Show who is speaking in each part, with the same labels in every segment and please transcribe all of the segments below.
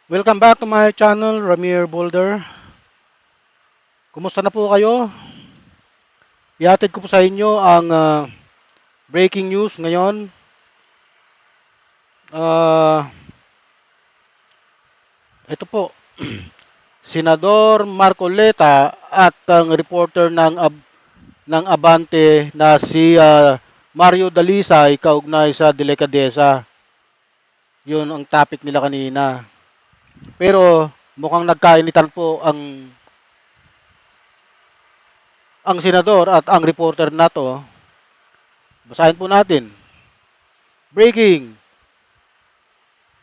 Speaker 1: Welcome back to my channel, Ramir Boulder. Kumusta na po kayo? Ihatid ko po sa inyo ang breaking news ngayon. Ah, ito po, Senador Marcoleta at ang reporter ng Abante na si Mario Dalisay kaugnay sa delikadesa. Yun ang topic nila kanina. Pero mukhang nagkainitan po ang senador at ang reporter na to. Basahin po natin. Breaking,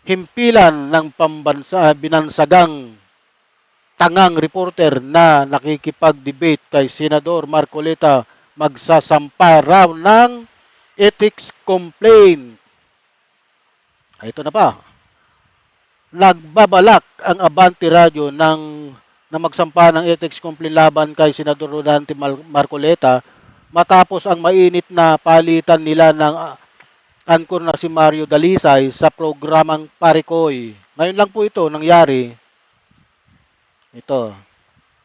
Speaker 1: himpilan ng binansagang tangang reporter na nakikipag-debate kay Senador Marcoleta magsasampa raw ng ethics complaint. Ito na pa. Nagbabalak ang Abante Radio na magsampa ng ethics complaint laban kay Senador Rodante Marcoleta matapos ang mainit na palitan nila ng anchor na si Mario Dalisay sa programang Parikoy. Ngayon lang po ito nangyari. Ito.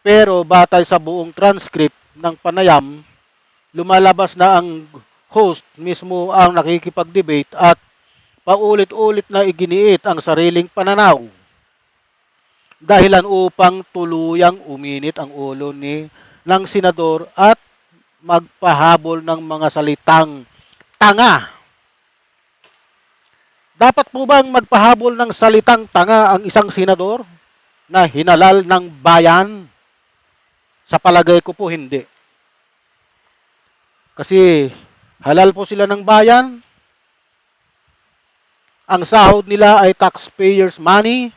Speaker 1: Pero batay sa buong transcript ng panayam, lumalabas na ang host mismo ang nakikipag-debate at paulit-ulit na iginiit ang sariling pananaw. Dahilan upang tuluyang uminit ang ulo ng senador at magpahabol ng mga salitang tanga. Dapat po bang magpahabol ng salitang tanga ang isang senador na hinalal ng bayan? Sa palagay ko po hindi. Kasi halal po sila ng bayan, ang sahod nila ay taxpayers money,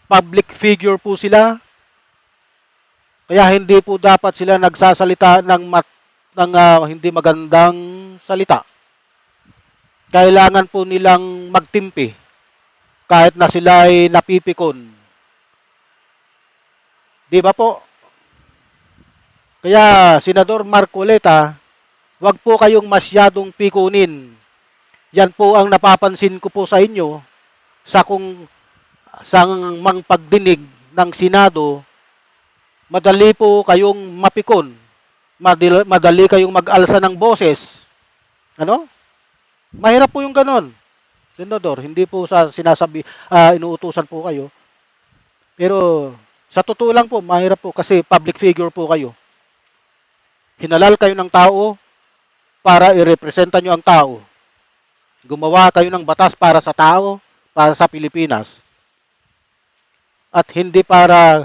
Speaker 1: public figure po sila, kaya hindi po dapat sila nagsasalita ng hindi magandang salita. Kailangan po nilang magtimpi kahit na sila ay napipikon. Di ba po? Kaya, Senador Marcoleta, wag po kayong masyadong pikunin. Yan po ang napapansin ko po sa inyo sa mang pagdinig ng Senado, madali po kayong mapikon. Madali kayong mag-alsa ng boses. Ano? Mahirap po yung ganon. Senador, hindi po sa inuutusan po kayo. Pero sa totoo lang po, mahirap po kasi public figure po kayo. Hinalal kayo ng tao para i-representa nyo ang tao. Gumawa kayo ng batas para sa tao, para sa Pilipinas. At hindi para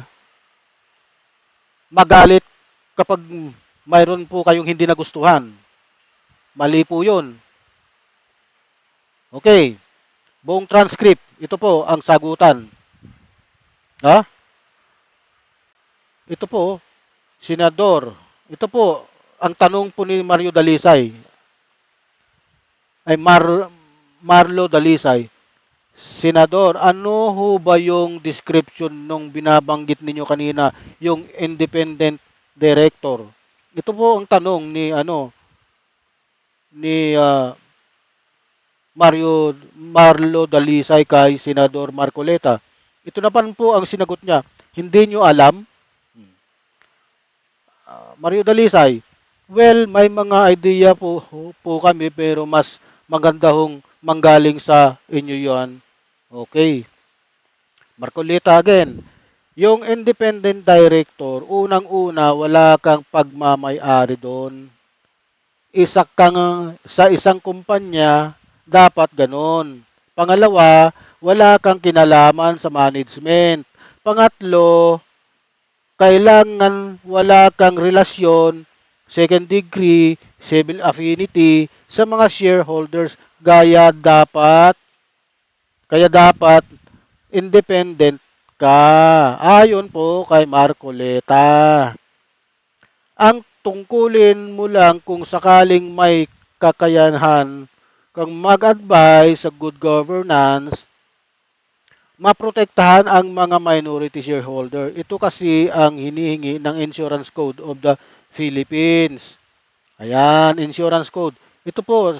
Speaker 1: magalit kapag mayroon po kayong hindi nagustuhan. Mali po yun. Okay. Buong transcript, ito po ang sagutan. Ha? Ito po, Senador. Ito po, ang tanong po ni Mario Dalisay. Ay Marlo Dalisay. Senador, ano ho ba yung description nung binabanggit ninyo kanina, yung independent director? Ito po ang tanong ni Marlo Dalisay kay Senador Marcoleta. Ito naman po ang sinagot niya. Hindi nyo alam? Mario Dalisay, well, may mga idea po kami pero mas maganda hong manggaling sa inyo yan. Okay. Marcoleta again. Yung independent director, unang-una, wala kang pagmamay-ari doon. Sa isang kumpanya, dapat ganon. Pangalawa, wala kang kinalaman sa management. Pangatlo, kailangan wala kang relasyon, second degree, civil affinity sa mga shareholders. Kaya dapat independent ka. Ayon po kay Marcoleta. Ang tungkulin mo lang kung sakaling may kakayahan kang mag-advise sa good governance, maprotektahan ang mga minority shareholder. Ito kasi ang hinihingi ng Insurance Code of the Philippines. Ayan, Insurance Code. Ito po,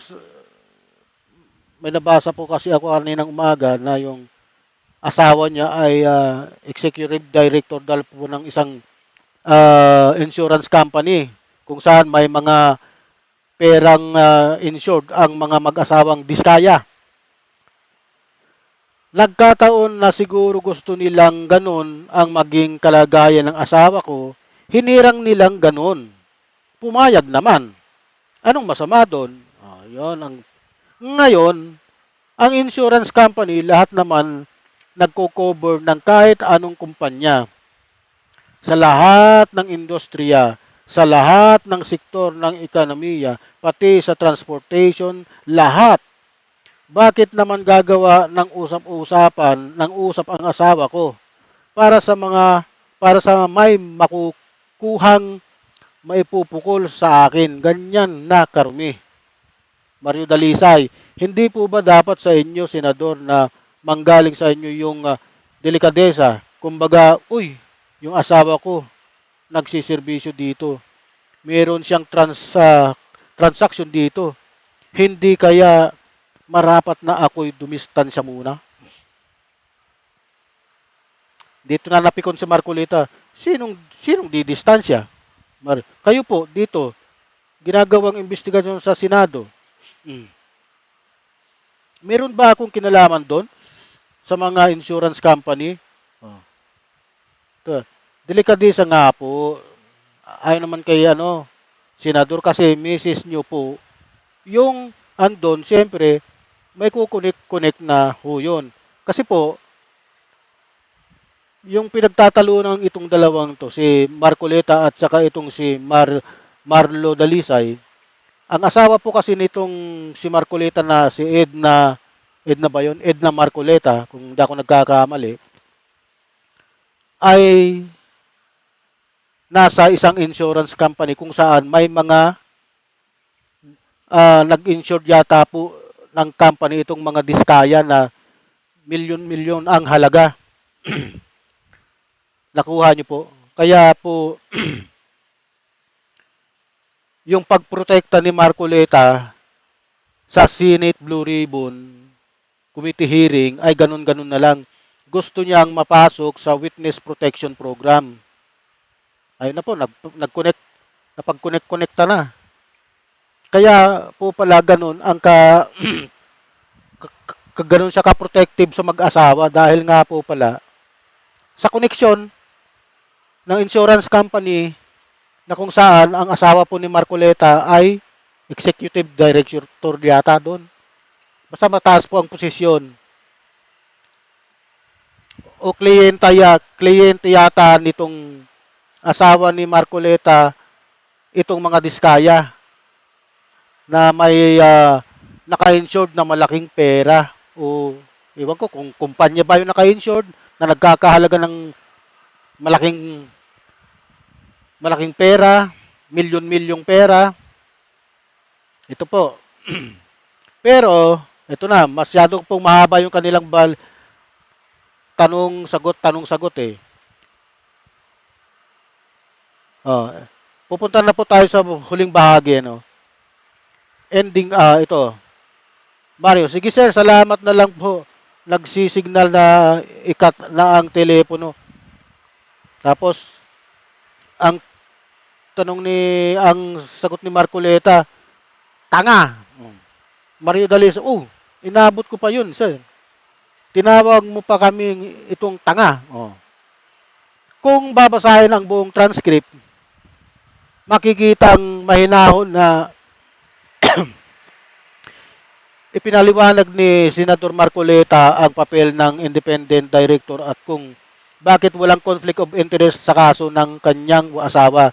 Speaker 1: may nabasa po kasi ako kaninang umaga na yung asawa niya ay executive director daw po ng isang insurance company kung saan may mga perang insured ang mga mag-asawang diskaya. Nagkataon na siguro gusto nilang ganun ang maging kalagayan ng asawa ko, hinirang nilang ganun. Pumayag naman. Anong masama doon? Yun ang ngayon, ang insurance company lahat naman nagko-cover ng kahit anong kumpanya sa lahat ng industriya, sa lahat ng sektor ng ekonomiya, pati sa transportation, lahat. Bakit naman gagawa ng usap-usapan, ng usap ang asawa ko para sa may makukuhang maipupukol sa akin. Ganyan na karumi. Mario Dalisay, hindi po ba dapat sa inyo, Senador, na manggaling sa inyo yung delikadesa? Kumbaga, uy, yung asawa ko nagsiservisyo dito. Meron siyang transaction dito. Hindi kaya marapat na ako'y dumistansya muna? Dito na napikon si Marcolita. Sinong didistansya? Kayo po dito, ginagawang investigasyon sa Senado. Mm. Meron ba akong kinalaman doon sa mga insurance company? Oh. Delikadesa nga po. Ayon naman kay Senador, kasi misis nyo po, yung andon, siyempre, may kukunik-kunik na ho yun. Kasi po, yung pinagtatalunan itong dalawang to, si Marcoleta at saka itong si Marlo Dalisay, ang asawa po kasi nitong si Marcoleta na si Edna ba yun? Edna Marcoleta, kung hindi ako nagkakamali, ay nasa isang insurance company kung saan may mga nag-insured yata po ng company itong mga diskaya na milyon-milyon ang halaga. Nakuha niyo po. Kaya po, yung pagprotekta ni Marcoleta sa Senate Blue Ribbon Committee hearing ay ganun-ganun na lang. Gusto niyang mapasok sa Witness Protection Program. Ayun na po, nag-connect, napag-connect-connecta na. Kaya po pala ganun ang ganun siya ka-protective sa mag-asawa dahil nga po pala sa koneksyon ng insurance company na kung saan ang asawa po ni Marcoleta ay executive director yata doon. Basta mataas po ang posisyon. O kliyente yata nitong asawa ni Marcoleta itong mga diskaya na may naka-insured na malaking pera o iwan ko kung kumpanya ba yung naka-insured na nagkakahalaga ng malaking malaking pera, milyon-milyong pera. Ito po. Pero, ito na, masyado pong mahaba yung kanilang tanong-sagot eh. Oh, pupunta na po tayo sa huling bahagi, no? Ending, ito. Mario, sige sir, salamat na lang po. Nagsisignal na ikat na ang telepono. Tapos, ang ang sagot ni Marcoleta, tanga. Mario Dalis, inabot ko pa yun, sir. Tinawag mo pa kami itong tanga. Kung babasahin ang buong transcript, makikitang mahinahon na ipinaliwanag ni Senator Marcoleta ang papel ng independent director at kung bakit walang conflict of interest sa kaso ng kanyang asawa.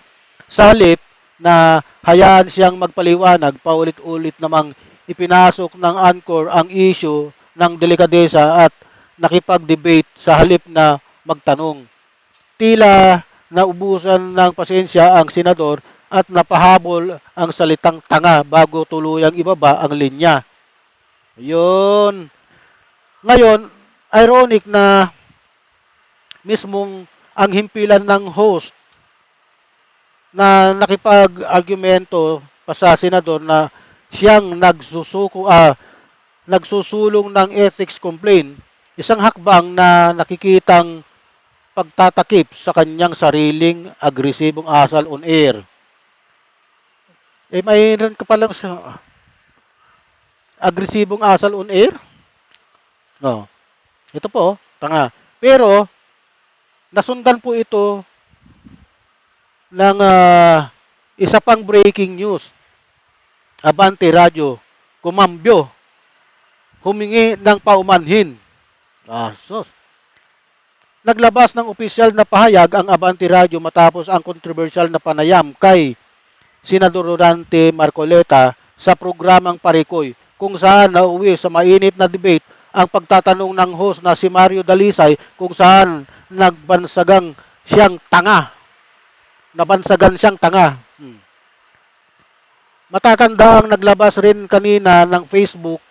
Speaker 1: Sa halip na hayaan siyang magpaliwanag, paulit-ulit namang ipinasok ng Anchor ang issue ng delikadesa at nakipag-debate sa halip na magtanong. Tila naubusan ng pasensya ang senador at napahabol ang salitang tanga bago tuluyang ibaba ang linya. Yun. Ngayon, ironic na mismong ang himpilan ng host na nakipag-argumento pa sa senador na siyang nagsusulong ng ethics complaint Isang hakbang na nakikitang pagtatakip sa kanyang sariling agresibong asal on air. Mayroon ka palang sa agresibong asal on air? No. Ito po, tanga. Pero, nasundan po ito ng isa pang breaking news. Abante Radio, kumambyo, humingi ng paumanhin. Sus. Naglabas ng opisyal na pahayag ang Abante Radio matapos ang kontrobersyal na panayam kay Senador Rodante Marcoleta sa programang Parikoy, kung saan nauwi sa mainit na debate ang pagtatanong ng host na si Mario Dalisay kung saan nabansagan siyang tanga. Matatanda ang naglabas rin kanina ng Facebook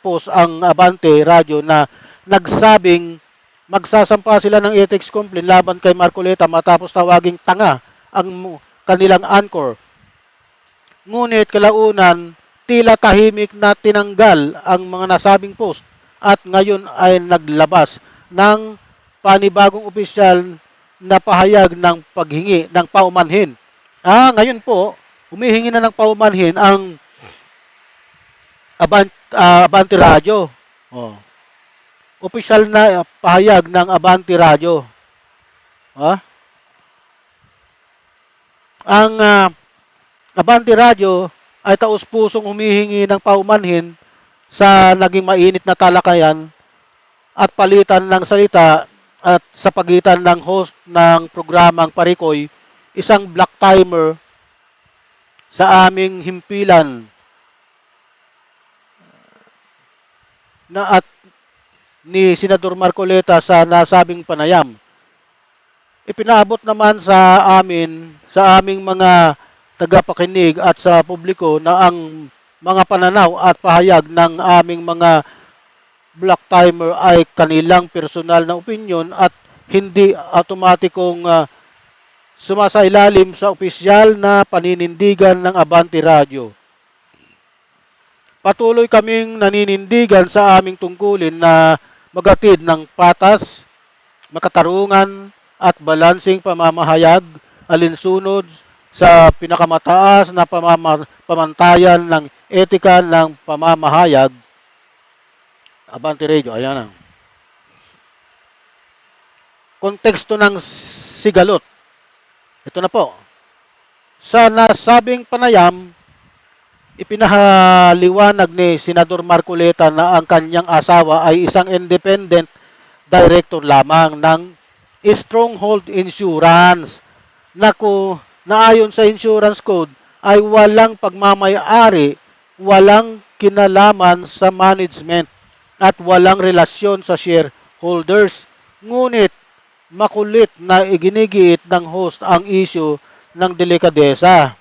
Speaker 1: post ang Abante Radio na nagsabing magsasampa sila ng ethics complaint laban kay Marcoleta matapos tawaging tanga ang kanilang anchor. Ngunit kalaunan, tila tahimik na tinanggal ang mga nasabing post at ngayon ay naglabas ng panibagong opisyal na pahayag ng paghingi ng paumanhin. Ngayon po, humihingi na ng paumanhin ang Abante Radio. Opisyal na pahayag ng Abante Radio. Ang Abante Radio ay taus-pusong humihingi ng paumanhin sa naging mainit na talakayan at palitan ng salita at sa pagitan ng host ng programang Parikoy, isang black timer sa aming himpilan na at ni Senador Marcoleta sa nasabing panayam. Ipinaabot naman sa aming mga tagapakinig at sa publiko na ang mga pananaw at pahayag ng aming mga black timer ay kanilang personal na opinion at hindi automatikong sumasailalim sa opisyal na paninindigan ng Abante Radio. Patuloy kaming naninindigan sa aming tungkulin na magatid ng patas, makatarungan at balansing pamamahayag alinsunod sa pinakamataas na pamantayan ng etika ng pamamahayag. Abante Radio, ayan na. Konteksto ng sigalot. Ito na po. Sa nasabing panayam, ipinahaliwanag ni Senador Marcoleta na ang kanyang asawa ay isang independent director lamang ng Stronghold Insurance na ayon sa insurance code ay walang pagmamay-ari, walang kinalaman sa management at walang relasyon sa shareholders. Ngunit makulit na iginigiit ng host ang issue ng delikadesa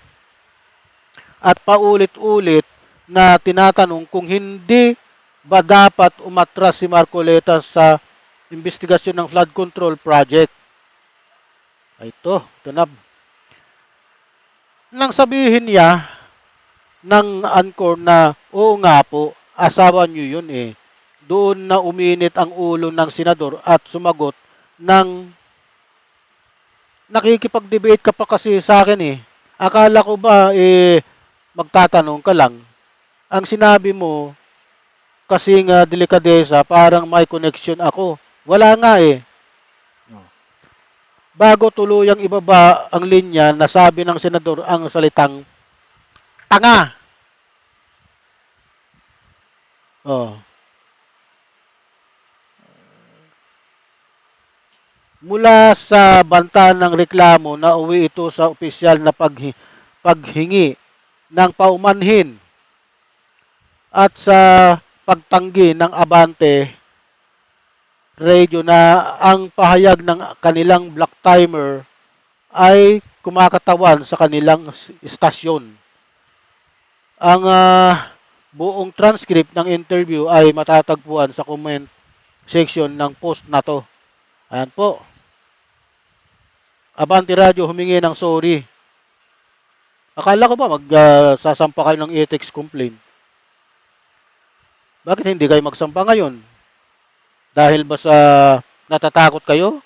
Speaker 1: at paulit-ulit na tinatanong kung hindi ba dapat umatras si Marcoleta sa investigasyon ng flood control project. Ito na. Nang sabihin niya ng anchor na oo nga po, asawa niyo yun eh. Doon na uminit ang ulo ng senador at sumagot ng nakikipag-debate ka pa kasi sa akin eh. Akala ko ba magtatanong ka lang. Ang sinabi mo kasing delikadesa parang may connection ako. Wala nga eh. Bago tuluyang ibaba ang linya, nasabi ng senador ang salitang tanga. Mula sa banta ng reklamo, nauwi ito sa opisyal na paghingi ng paumanhin at sa pagtanggi ng Abante Radio na ang pahayag ng kanilang black timer ay kumakatawan sa kanilang istasyon. Ang buong transcript ng interview ay matatagpuan sa comment section ng post na to. Ayan po. Abante Radio humingi ng sorry. Akala ko ba magsasampa kayo ng ethics complaint? Bakit hindi kayo magsampa ngayon? Dahil ba sa natatakot kayo?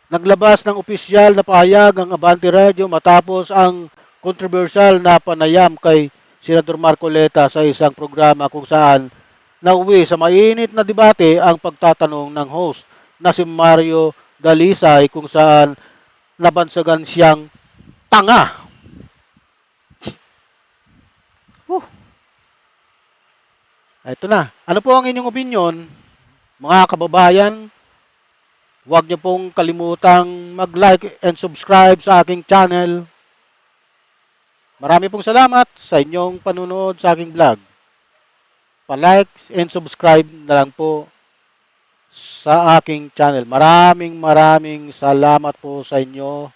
Speaker 1: Naglabas ng opisyal na pahayag ang Abante Radio matapos ang kontrobersyal na panayam kay Senador Marcoleta sa isang programa kung saan nauwi sa mainit na debate ang pagtatanong ng host na si Mario Dalisay kung saan nabansagan siyang tanga. Uh, ito na. Ano po ang inyong opinion, mga kababayan? Huwag niyo pong kalimutang mag-like and subscribe sa aking channel. Marami pong salamat sa inyong panunood sa aking vlog. Pa-like and subscribe na lang po sa aking channel. Maraming salamat po sa inyo.